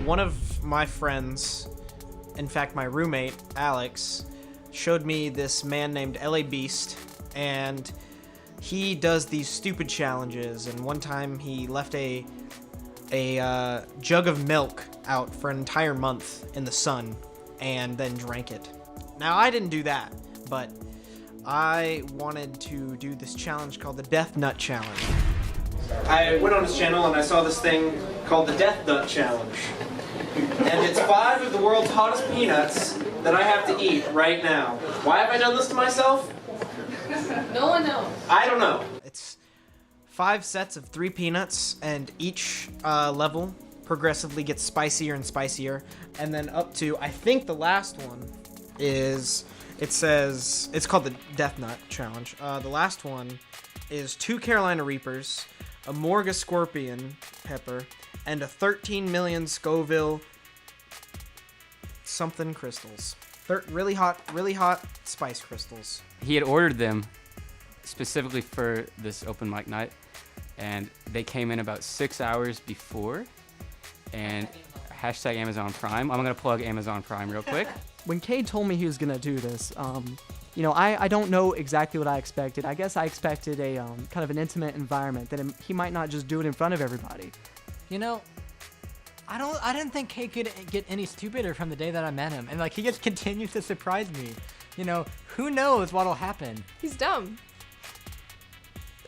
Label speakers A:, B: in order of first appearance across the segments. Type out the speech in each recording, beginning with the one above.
A: One of my friends, in fact my roommate, Alex, showed me this man named LA Beast, and he does these stupid challenges, and one time he left a jug of milk out for an entire month in the sun and then drank it. Now, I didn't do that, but I wanted to do this challenge called the Death Nut Challenge. I went on his channel and I saw this thing called the Death Nut Challenge. And it's 5 of the world's hottest peanuts that I have to eat right now. Why have I done this to myself?
B: No one knows.
A: I don't know. It's 5 sets of 3 peanuts, and each level progressively gets spicier and spicier. And then up to, I think the last one is, it's called the Death Nut Challenge. The last one is 2 Carolina Reapers, a Morga Scorpion pepper, and a 13 million Scoville something crystals. Really hot spice crystals.
C: He had ordered them specifically for this open mic night, and they came in about 6 hours before, and hashtag Amazon Prime. I'm gonna plug Amazon Prime real quick.
D: When Cade told me he was gonna do this, you know, I don't know exactly what I expected. I guess I expected a kind of an intimate environment, that he might not just do it in front of everybody.
E: You know, I didn't think Cade could get any stupider from the day that I met him, and like he just continues to surprise me. You know, who knows what'll happen?
B: He's dumb.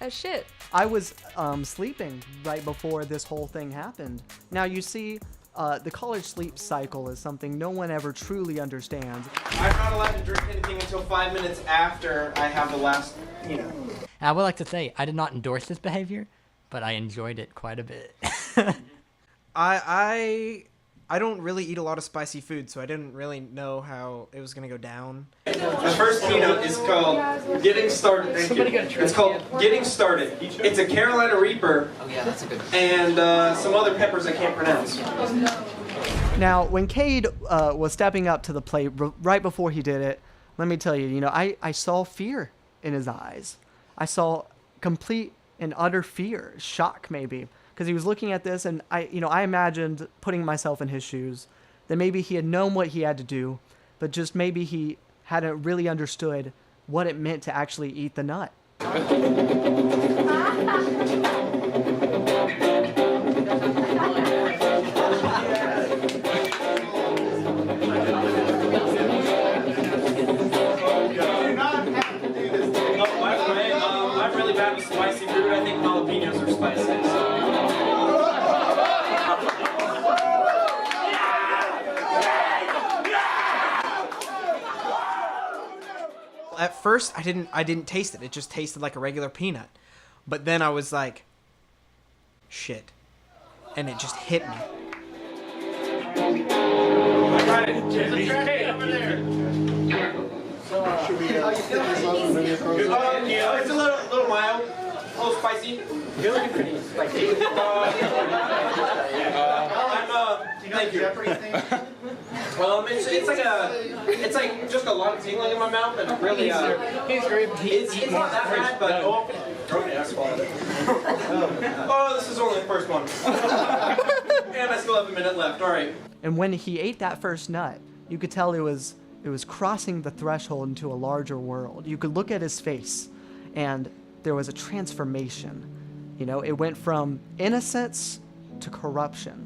B: As shit.
D: I was sleeping right before this whole thing happened. Now you see, the college sleep cycle is something no one ever truly understands.
A: I'm not allowed to drink anything until 5 minutes after I have the last, you know.
E: I would like to say I did not endorse this behavior, but I enjoyed it quite a bit.
A: I don't really eat a lot of spicy food, so I didn't really know how it was gonna go down. The first peanut is called Getting Started. It's called Getting Started. It's a Carolina Reaper.
E: Oh yeah, that's a good one.
A: And some other peppers I can't pronounce.
D: Now, when Cade was stepping up to the plate right before he did it, let me tell you, you know, I saw fear in his eyes. I saw complete and utter fear, shock maybe. Because he was looking at this, and I imagined putting myself in his shoes, that maybe he had known what he had to do, but just maybe he hadn't really understood what it meant to actually eat the nut.
A: I'm really bad with spicy food. I think jalapenos are spicy. At first, I didn't taste it. It just tasted like a regular peanut. But then I was like, shit. And it just hit me. Alright, Cade, over there. Should we it's a little mild, a little spicy. You're looking pretty spicy. Thank you. It's like just a lot of tingling in my mouth, and really, it's not that bad, but okay, I swallowed it. Oh, this is only the first one. And I still have a minute left. All right.
D: And when he ate that first nut, you could tell it was crossing the threshold into a larger world. You could look at his face, and there was a transformation. You know, it went from innocence to corruption.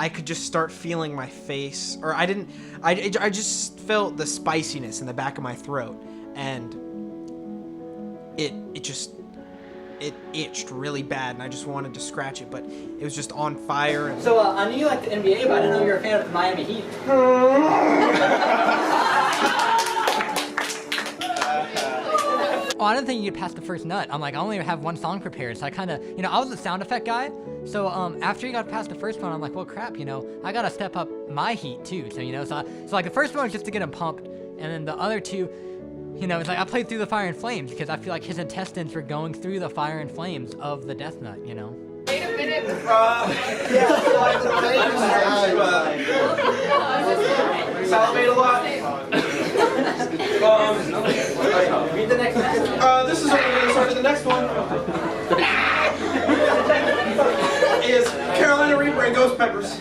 D: I could just start feeling my face, or I just felt the spiciness in the back of my throat, and it itched really bad, and I just wanted to scratch it, but it was just on fire. And
F: so I knew you liked the NBA, but I didn't know you were a fan of the Miami Heat.
E: Oh, I didn't think you'd pass the first nut. I'm like, I only have one song prepared, so I kind of, you know, I was a sound effect guy. So after you got past the first one, I'm like, well, crap, you know, I gotta step up my heat too. So you know, so like the first one was just to get him pumped, and then the other two, you know, it's like I played through the fire and flames because I feel like his intestines were going through the fire and flames of the death nut, you know.
B: Wait a minute.
A: Salivate a lot.
F: Read the next message.
A: This is only getting started. The next one is Carolina Reaper and ghost peppers.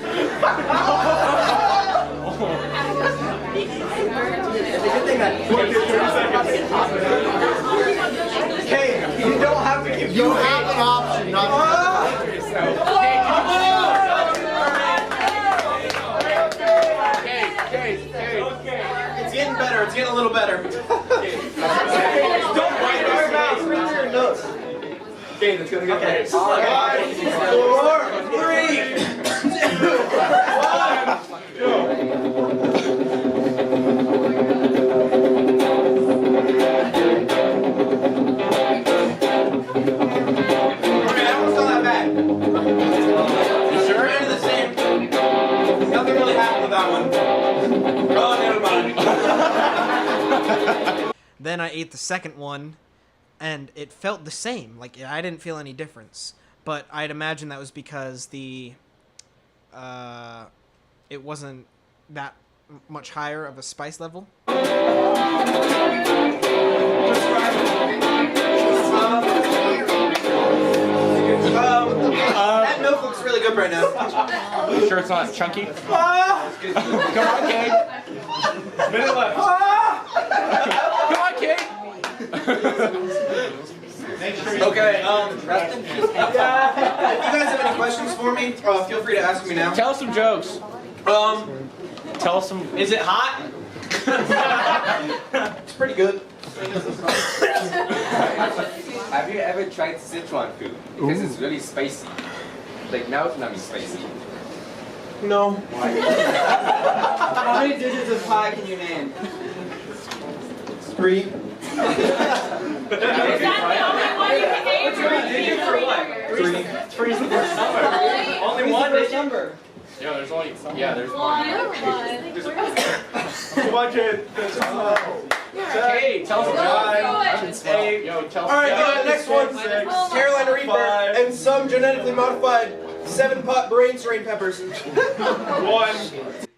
A: Hey, you don't have to give
G: You have an option, not
A: It's getting better. It's getting a little better. Don't bite our mouths. Reach your nose. Okay, let's go together. Okay. 5, 4, 3, 2, 1, go. Okay, that one's not that bad. You sure? Kind of the same. Nothing really happened with that one. Oh, never mind. Then I ate the second one, and it felt the same. Like, I didn't feel any difference. But I'd imagine that was because it wasn't that much higher of a spice level. That milk looks really good right now.
C: You sure it's not chunky?
A: Come on, Cade.
C: Minute left. Come on, Cade.
A: Okay, if you guys have any questions for me, feel free to ask me now.
C: Tell us some jokes. Tell us some.
A: Is it hot? It's pretty good.
H: Have you ever tried Sichuan food? Because it's really spicy. Like now it's not spicy.
A: No.
F: How many digits of pi can you name?
A: 3.
F: Three's the first number. Only one first number.
C: Yeah, there's only. Yeah, there's one.
A: Come on, kid.
C: Hey, tell us a joke. Yo, tell us.
A: Alright, next one. Carolina Reaper and some genetically modified 7-pot brain strain peppers. 1.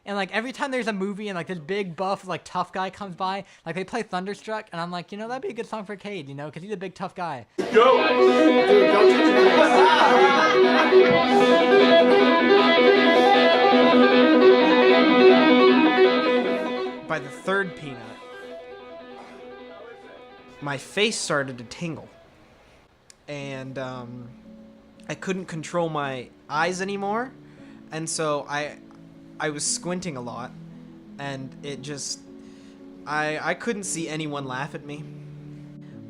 E: And like every time there's a movie and like this big buff like tough guy comes by, like they play Thunderstruck, and I'm like, you know, that'd be a good song for Cade, you know, because he's a big tough guy.
A: Go! Dude, don't By the third peanut, my face started to tingle. And I couldn't control my eyes anymore. And so I was squinting a lot, and it just, I couldn't see anyone laugh at me.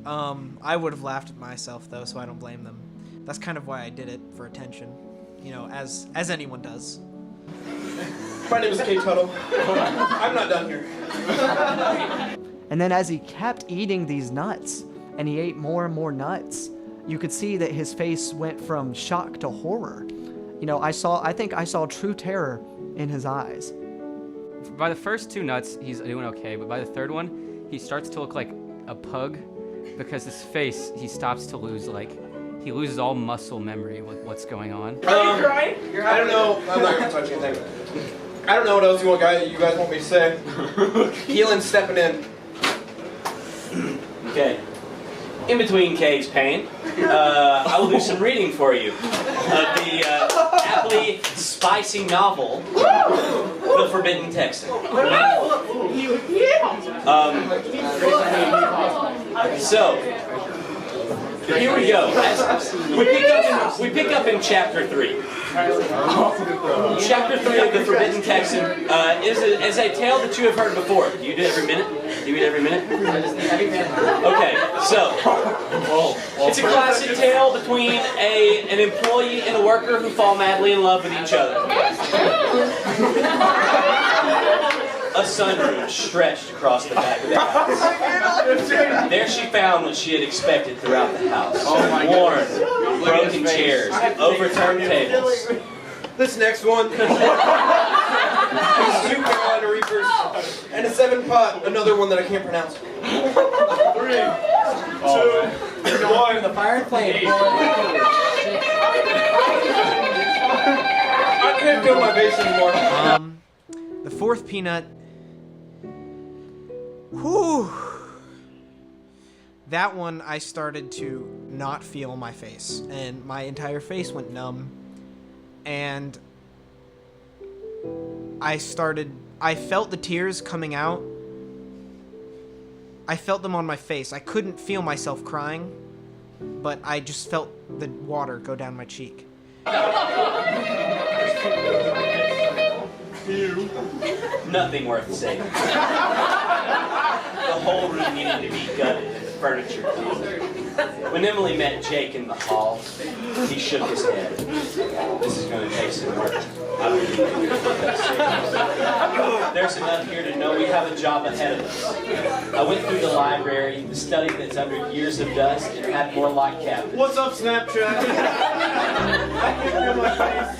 A: I would have laughed at myself though, so I don't blame them. That's kind of why I did it, for attention, you know, as anyone does. My name is Cade Tuttle. I'm not done here.
D: And then as he kept eating these nuts, and he ate more and more nuts, you could see that his face went from shock to horror. You know, I think I saw true terror in his eyes.
C: By the first 2 nuts, he's doing okay, but by the third one, he starts to look like a pug because his face, he stops to lose, like, he loses all muscle memory with what's going on.
A: Are you crying? I don't know. I'm not gonna touch anything. I don't know what else you guys want me to say. Keelan's stepping in.
I: Okay. In between Cade's pain, I will do some reading for you of the aptly spicy novel, The Forbidden Texan. So, here we go. We pick up in chapter 3. Chapter 3 of The Forbidden Texan is a tale that you have heard before. Do you do it every minute? Do you read every minute? Okay, so it's a classic tale between an employee and a worker who fall madly in love with each other. A sunroom stretched across the back of the house. There she found what she had expected throughout the house. Worn, broken chairs, overturned tables.
A: This next one is 2 Carolina Reapers and a 7-pot, another one that I can't pronounce. 3, 2, 1.
F: The fire and flame.
A: I can't feel my face anymore. The 4th peanut. Whew. That one, I started to not feel my face, and my entire face went numb. And I felt the tears coming out. I felt them on my face. I couldn't feel myself crying, but I just felt the water go down my cheek.
I: Nothing worth saving. The whole room needed to be gutted and the furniture cleaned. When Emily met Jake in the hall, he shook his head. This is going to take some work. I don't need to. There's enough here to know we have a job ahead of us. I went through the library, the study that's under years of dust, and had more like cabinets.
F: What's up, Snapchat? I can feel my face,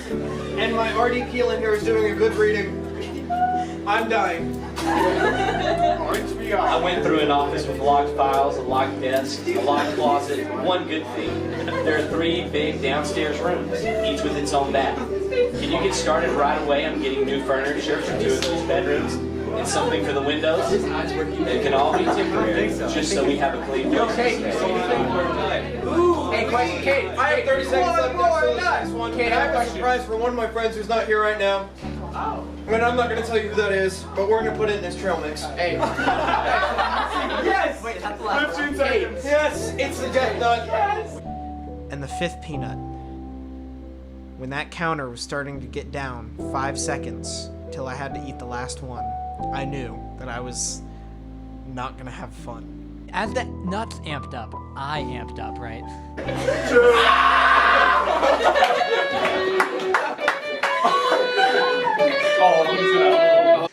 F: and my RD Keelan here is doing a good reading. I'm dying.
I: I went through an office with locked files, a locked desk, a locked closet. One good thing, there are 3 big downstairs rooms, each with its own bath. Can you get started right away on getting new furniture for 2 of these bedrooms and something for the windows? It can all be temporary, just so we have a clean place.
F: Hey, question, Cade. I have 30 seconds left. Cade, I have a surprise for one of my friends who's not here right now. Oh. I mean, I'm not going to tell you who that is, but we're going to put it in this trail mix. Hey. Yes! Wait, that's the last 15 seconds. Yes, it's the death nut. Yes!
A: And the 5th peanut. When that counter was starting to get down 5 seconds till I had to eat the last one, I knew that I was not going to have fun.
E: As the nuts amped up, I amped up, right?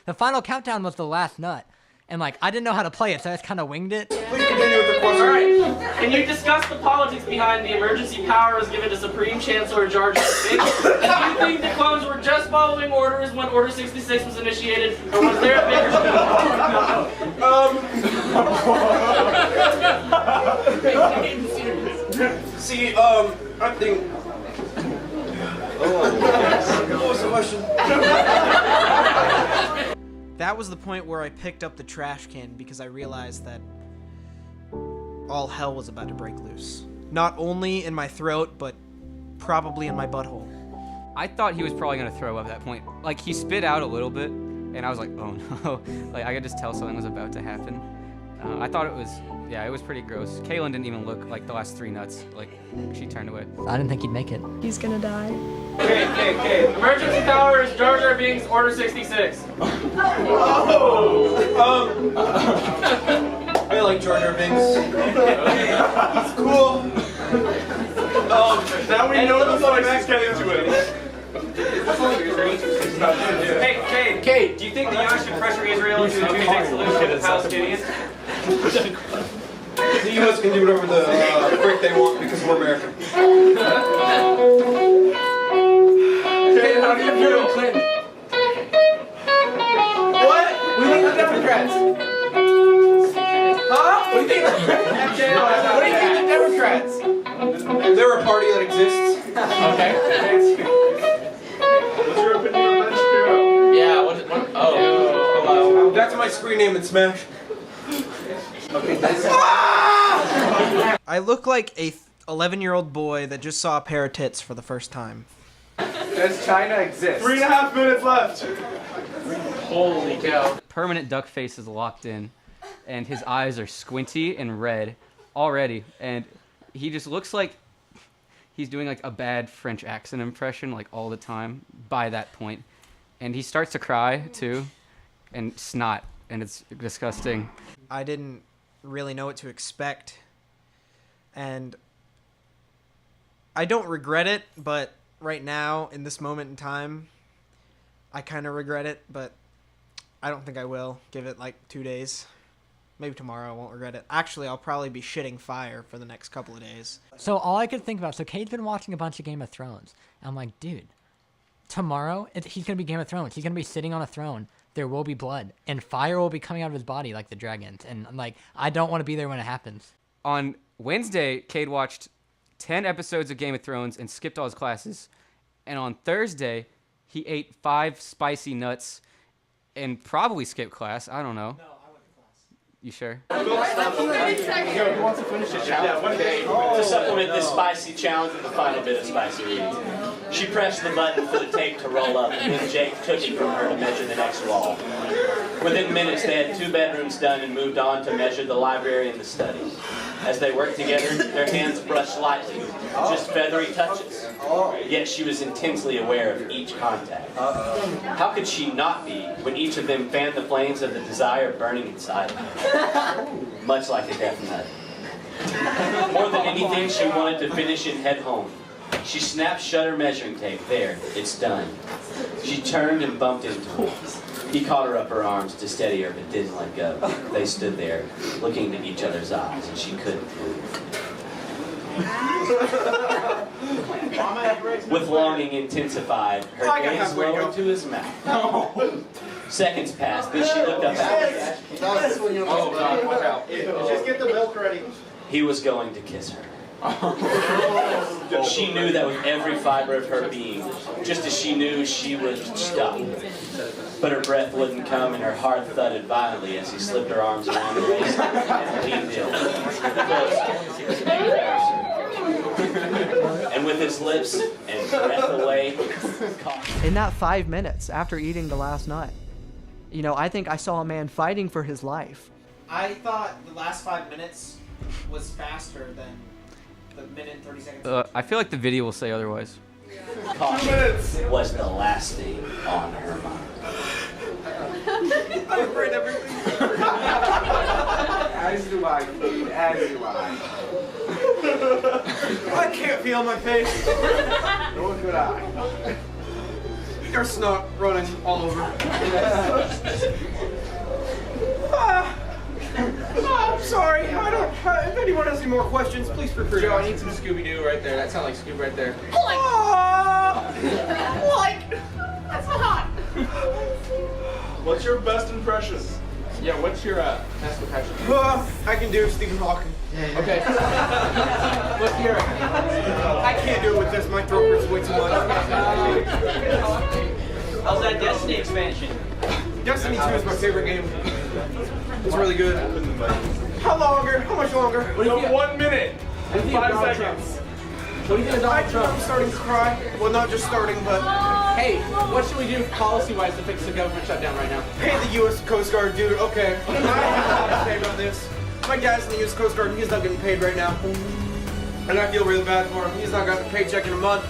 E: The final countdown was the last nut. And like, I didn't know how to play it, so I just kind of winged it.
F: Please continue with the question.
J: Alright, can you discuss the politics behind the emergency powers given to Supreme Chancellor Jar Jar Binks? Do you think the clones were just following orders when Order 66 was initiated, or was there a bigger
F: See, I think... What was the question?
A: That was the point where I picked up the trash can because I realized that all hell was about to break loose. Not only in my throat, but probably in my butthole.
C: I thought he was probably going to throw up at that point. Like, he spit out a little bit, and I was like, oh no. Like, I could just tell something was about to happen. I thought it was, yeah, it was pretty gross. Kaylin didn't even look like the last 3 nuts. Like, she turned away.
E: I didn't think he'd make it.
B: He's gonna die.
J: Okay. Emergency powers, Jar Jar Binks, Order 66.
F: I like Jar Jar Binks. He's cool. Now we know the song. Let's get into it.
J: Hey, Cade, do you think the U.S. should pressure Israel into a two-state solution with the Palestinians?
F: The U.S. can do whatever the frick they want because we're American.
J: Cade, how do you feel, Clinton? What? We think the Democrats. Huh? What do you think? What do you think the Democrats?
F: They're a party that exists.
J: Okay.
F: What's your opinion on Ben Shapiro?
J: Yeah, oh.
F: That's my screen name in Smash. Okay,
A: I look like a 11-year-old boy that just saw a pair of tits for the first time.
J: Does China exist?
F: 3.5 minutes left.
J: Holy cow.
C: Permanent duck face is locked in, and his eyes are squinty and red already, and he just looks like he's doing like a bad French accent impression like all the time by that point. And he starts to cry too, and snot, and it's disgusting.
A: I didn't really know what to expect, and I don't regret it, but right now, in this moment in time, I kind of regret it, but I don't think I will. Give it like 2 days. Maybe tomorrow I won't regret it. Actually, I'll probably be shitting fire for the next couple of days.
E: So all I could think about, so Cade's been watching a bunch of Game of Thrones. I'm like, dude, tomorrow he's going to be Game of Thrones. He's going to be sitting on a throne. There will be blood, and fire will be coming out of his body like the dragons. And I'm like, I don't want to be there when it happens.
C: On Wednesday, Cade watched 10 episodes of Game of Thrones and skipped all his classes. And on Thursday, he ate 5 spicy nuts and probably skipped class. I don't know. No, I went to class. You sure?
J: He wants to finish the challenge one day.
I: To supplement this spicy challenge with the final bit of spicy reading. She pressed the button for the tape to roll up, and then Jake took it from her to measure the next wall. Within minutes, they had 2 bedrooms done and moved on to measure the library and the study. As they worked together, their hands brushed lightly, just feathery touches. Yet she was intensely aware of each contact. How could she not be when each of them fanned the flames of the desire burning inside her? Much like a death nut. More than anything, she wanted to finish and head home. She snapped shut her measuring tape. There, it's done. She turned and bumped into him. He caught her up her arms to steady her, but didn't let go. They stood there, looking into each other's eyes, and she couldn't move. With longing intensified, her gaze lowered to his mouth. Seconds passed, then she looked up at him.
F: Oh, God, watch out. Just get the milk ready.
I: He was going to kiss her. She knew that with every fiber of her being, just as she knew she would stop. But her breath wouldn't come, and her heart thudded violently as he slipped her arms around her waist and leaned in. And with his lips and breath away,
D: In that 5 minutes after eating the last nut, you know, I think I saw a man fighting for his life.
A: I thought the last 5 minutes was faster than the minute and 30 seconds.
C: I feel like the video will say otherwise.
I: coffee was the last thing on her mind.
F: I've read everything. As do I, Cade, as do I. I can't feel my face. Nor could I. There's snot running all over. I'm sorry. I don't. If anyone has any more questions, please feel free.
H: Joe, I need some Scooby-Doo right there. That sounds like Scoob right there.
F: Like, that's hot.
H: What's your best impression? Yeah, what's your best impression?
F: I can do Stephen Hawking.
H: Okay. Let's hear it.
F: I can't do it with this. My throat hurts way too much.
I: How's that Destiny expansion?
F: Destiny 2 is my favorite game. It's really good. How longer? How much longer?
H: What do you think? 1 minute and 5 seconds. What do you think of Donald Trump?
F: I'm starting to cry. Well, not just starting, but
H: Hey, what should we do policy-wise to fix the government shutdown right now?
F: pay the U.S. Coast Guard, dude. Okay. I have a lot to say about this. My dad's in the U.S. Coast Guard, and he's not getting paid right now. And I feel really bad for him. He's not got a paycheck in a month.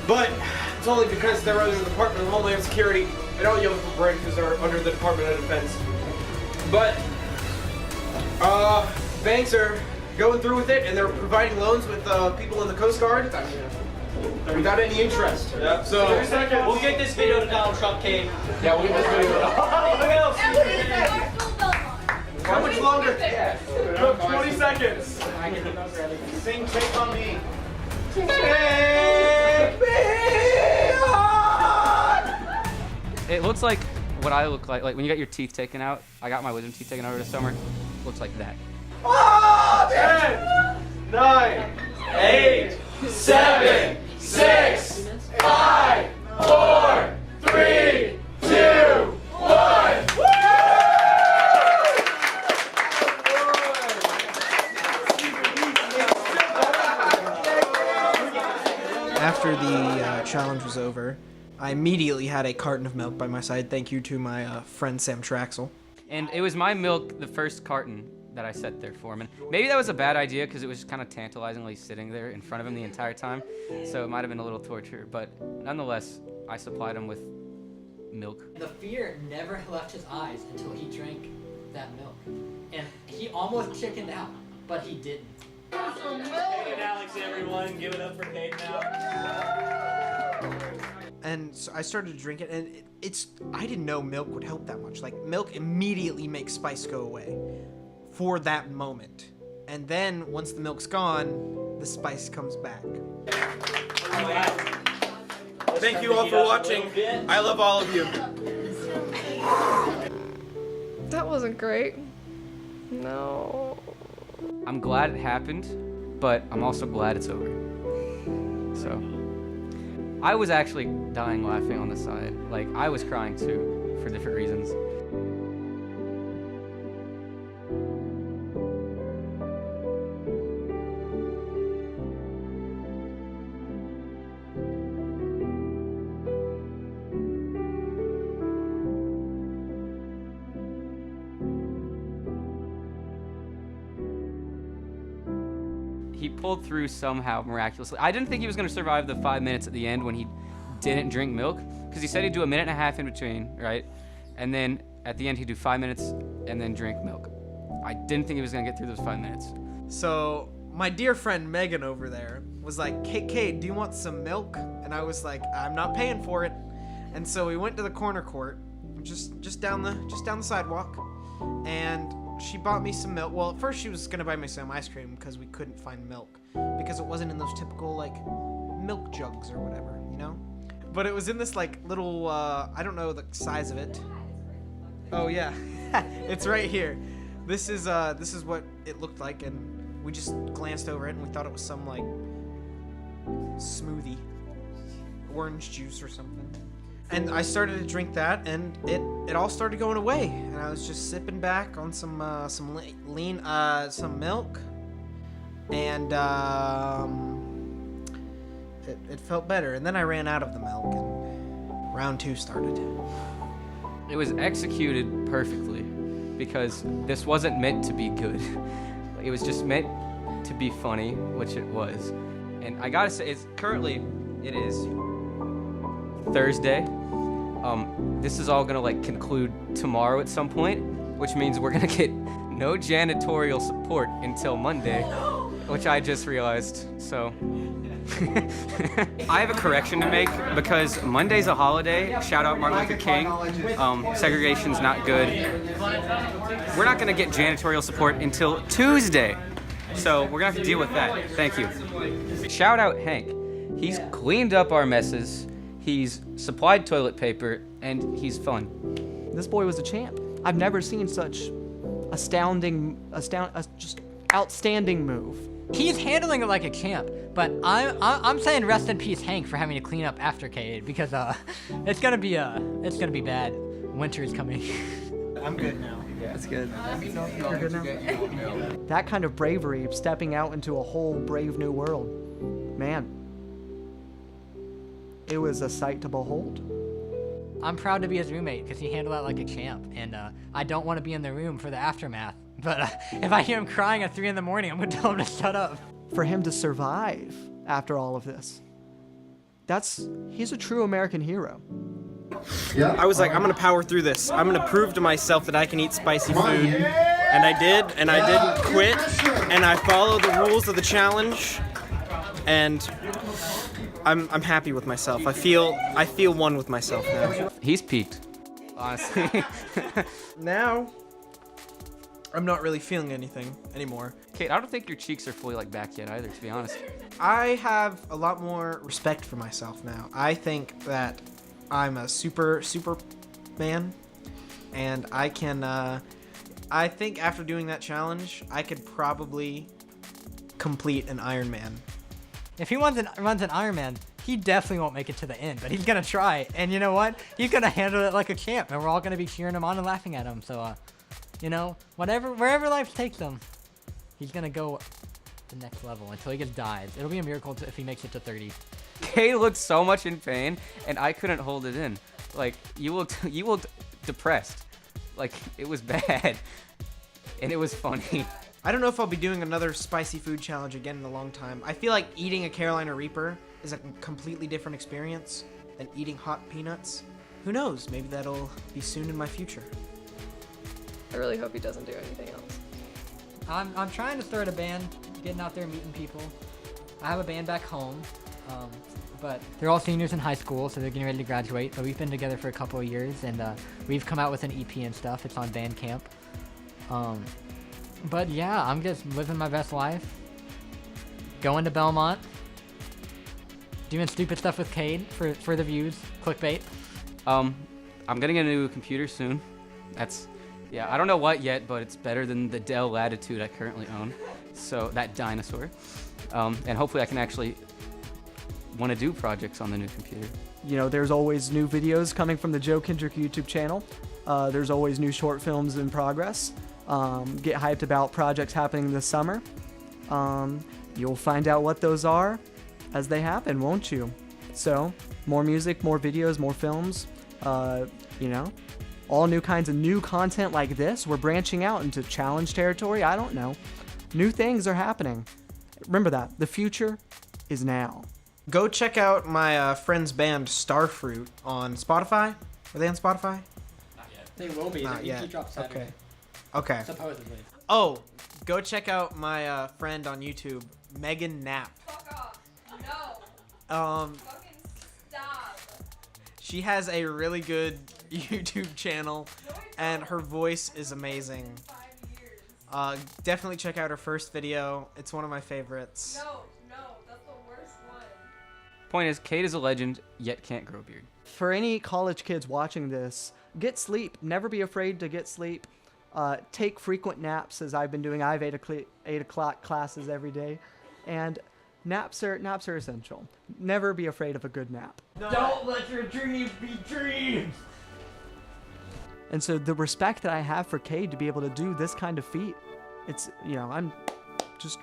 F: But it's only because they're under the Department of Homeland Security. I don't yell for break because they're under the Department of Defense. But banks are going through with it, and they're providing loans with people in the Coast Guard without any interest.
H: Yep.
F: So
I: We'll get this video to Donald Trump, Cade.
H: Yeah, we'll get this video.
F: how much longer?
H: 20 seconds.
F: Sing Take on Me.
C: It looks like what I look like when you got your teeth taken out. I got my wisdom teeth taken out over the summer. Looks like that.
F: 10, 9, 8, 7, 6, 5, 4, 3, 2, 1.
A: After the challenge was over, I immediately had a carton of milk by my side. Thank you to my friend Sam Traxel.
C: And it was my milk, the first carton that I set there for him. And maybe that was a bad idea because it was just kind of tantalizingly sitting there in front of him the entire time. So it might have been a little torture. But nonetheless, I supplied him with milk.
E: The fear never left his eyes until he drank that milk. And he almost chickened out, but he didn't.
I: Cade and Alex, everyone, give it up for Cade now.
A: And so I started to drink it, and I didn't know milk would help that much. Like, milk immediately makes spice go away for that moment. And then, once the milk's gone, the spice comes back.
F: Thank you all for watching. I love all of you.
B: That wasn't great. No.
C: I'm glad it happened, but I'm also glad it's over. So, I was actually dying laughing on the side. Like, I was crying too, for different reasons. he pulled through somehow miraculously. I didn't think he was going to survive the 5 minutes at the end when he didn't drink milk, because he said he'd do a minute and a half in between, right? And then at the end he'd do 5 minutes and then drink milk. I didn't think he was going to get through those 5 minutes.
A: So my dear friend Megan over there was like, Cade, do you want some milk? And I was like, I'm not paying for it. And so we went to the corner court, just down the sidewalk, and she bought me some milk. Well, at first she was gonna buy me some ice cream because we couldn't find milk because it wasn't in those typical like milk jugs or whatever, you know. But it was in this like little I don't know the size of it. Oh yeah, it's right here. This is what it looked like, and we just glanced over it and we thought it was some like smoothie, orange juice or something. And I started to drink that, and it all started going away. And I was just sipping back on some milk, and it felt better. And then I ran out of the milk, and round 2 started.
C: It was executed perfectly, because this wasn't meant to be good. It was just meant to be funny, which it was. And I gotta say, it is Thursday. This is all gonna like conclude tomorrow at some point, which means we're gonna get no janitorial support until Monday, which I just realized, so. I have a correction to make because Monday's a holiday. Shout out Martin Luther King. Segregation's not good. We're not gonna get janitorial support until Tuesday. So we're gonna have to deal with that. Thank you. Shout out Hank. He's cleaned up our messes. He's supplied toilet paper, and he's fun.
D: This boy was a champ. I've never seen such just outstanding move.
E: He's handling it like a champ, but I'm saying rest in peace, Hank, for having to clean up after Cade, because it's gonna be bad. Winter is coming.
A: I'm good now.
D: That's good. You're good now? That kind of bravery, stepping out into a whole brave new world, man. It was a sight to behold.
E: I'm proud to be his roommate because he handled that like a champ, and I don't want to be in the room for the aftermath. But if I hear him crying at 3 in the morning, I'm gonna tell him to shut up.
D: For him to survive after all of this, he's a true American hero.
F: Yeah. I was like, I'm gonna power through this. I'm gonna prove to myself that I can eat spicy food, and I did, and I didn't quit, and I followed the rules of the challenge, and I'm happy with myself. I feel one with myself now.
C: He's peaked, honestly.
A: Now, I'm not really feeling anything anymore.
C: Cade, I don't think your cheeks are fully like back yet either, to be honest.
A: I have a lot more respect for myself now. I think that I'm a super man, and I can. I think after doing that challenge, I could probably complete an Ironman.
E: If he runs an Ironman, he definitely won't make it to the end, but he's gonna try. And you know what? He's gonna handle it like a champ, and we're all gonna be cheering him on and laughing at him. So, you know, wherever life takes him, he's gonna go the next level until he gets dies. It'll be a miracle if he makes it to 30.
C: Cade looked so much in pain, and I couldn't hold it in. Like, you looked depressed. Like, it was bad, and it was funny.
A: I don't know if I'll be doing another spicy food challenge again in a long time. I feel like eating a Carolina Reaper is a completely different experience than eating hot peanuts. Who knows? Maybe that'll be soon in my future.
B: I really hope he doesn't do anything else.
E: I'm trying to start a band, getting out there meeting people. I have a band back home, but they're all seniors in high school, so they're getting ready to graduate. But we've been together for a couple of years, and we've come out with an EP and stuff. It's on Bandcamp. But yeah, I'm just living my best life. Going to Belmont. Doing stupid stuff with Cade for the views. Clickbait.
C: I'm getting a new computer soon. I don't know what yet, but it's better than the Dell Latitude I currently own. So, that dinosaur. And hopefully I can actually want to do projects on the new computer.
D: You know, there's always new videos coming from the Joe Kendrick YouTube channel. There's always new short films in progress. Get hyped about projects happening this summer. You'll find out what those are as they happen, won't you? So, more music, more videos, more films, you know, all new kinds of new content like this. We're branching out into challenge territory. I don't know. New things are happening. Remember that. The future is now.
A: Go check out my friend's band Starfruit on Spotify. Are they on Spotify?
E: They will be.
A: Not
E: Their
A: yet.
E: EP drops Saturday.
A: Okay. Okay.
E: Supposedly.
A: Oh, go check out my friend on YouTube, Megan Knapp.
B: Fuck off. No. Fucking stop.
A: She has a really good YouTube channel, and her voice is amazing.
B: 5 years.
A: Definitely check out her first video. It's one of my favorites.
B: No, that's the worst one.
C: Point is, Cade is a legend, yet can't grow a beard.
D: For any college kids watching this, get sleep. Never be afraid to get sleep. Take frequent naps, as I've been doing. I have 8 o'clock classes every day, and naps are essential. Never be afraid of a good nap.
J: Don't let your dreams be dreams.
D: And so the respect that I have for Cade to be able to do this kind of feat, it's, I'm just